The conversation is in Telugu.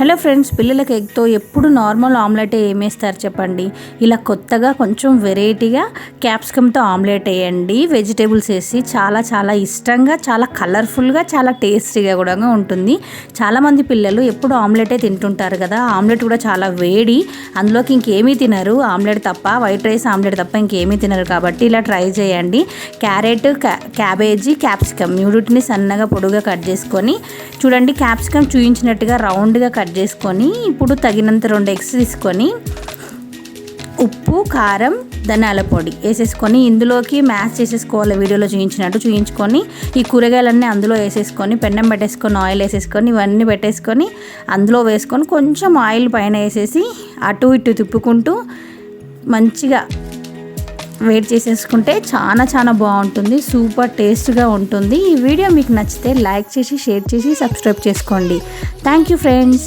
హలో ఫ్రెండ్స్, పిల్లలకి ఎగ్తో ఎప్పుడు నార్మల్ ఆమ్లెట్ ఏమేస్తారు చెప్పండి. ఇలా కొత్తగా కొంచెం వెరైటీగా క్యాప్సికమ్తో ఆమ్లెట్ వేయండి. వెజిటేబుల్స్ వేసి చాలా చాలా ఇష్టంగా, చాలా కలర్ఫుల్గా, చాలా టేస్టీగా కూడా ఉంటుంది. చాలామంది పిల్లలు ఎప్పుడు ఆమ్లెటే తింటుంటారు కదా. ఆమ్లెట్ కూడా చాలా వేడి, అందులోకి ఇంకేమీ తినరు, ఆమ్లెట్ తప్ప, వైట్ రైస్ ఆమ్లెట్ తప్ప ఇంకేమీ తినరు. కాబట్టి ఇలా ట్రై చేయండి. క్యారెట్, క్యాబేజీ, క్యాప్సికమ్ మూడింటిని సన్నగా పొడుగా కట్ చేసుకొని చూడండి. క్యాప్సికమ్ చూయించినట్టుగా రౌండ్గా కట్ చేసుకొని ఇప్పుడు తగినంత 2 ఎగ్స్ తీసుకొని ఉప్పు, కారం, ధనియాల పొడి వేసేసుకొని ఇందులోకి మ్యాష్ చేసేసుకోవాలి. వీడియోలో చూయించుకొని ఈ కూరగాయలన్నీ అందులో వేసేసుకొని పెన్నం పెట్టేసుకొని ఆయిల్ వేసేసుకొని ఇవన్నీ పెట్టేసుకొని అందులో వేసుకొని కొంచెం ఆయిల్ పైన వేసేసి అటు ఇటు తిప్పుకుంటూ మంచిగా వెయిట్ చేసేసుకుంటే చాలా చాలా బాగుంటుంది. సూపర్ టేస్ట్గా ఉంటుంది. ఈ వీడియో మీకు నచ్చితే లైక్ చేసి, షేర్ చేసి, సబ్స్క్రైబ్ చేసుకోండి. Thank you friends.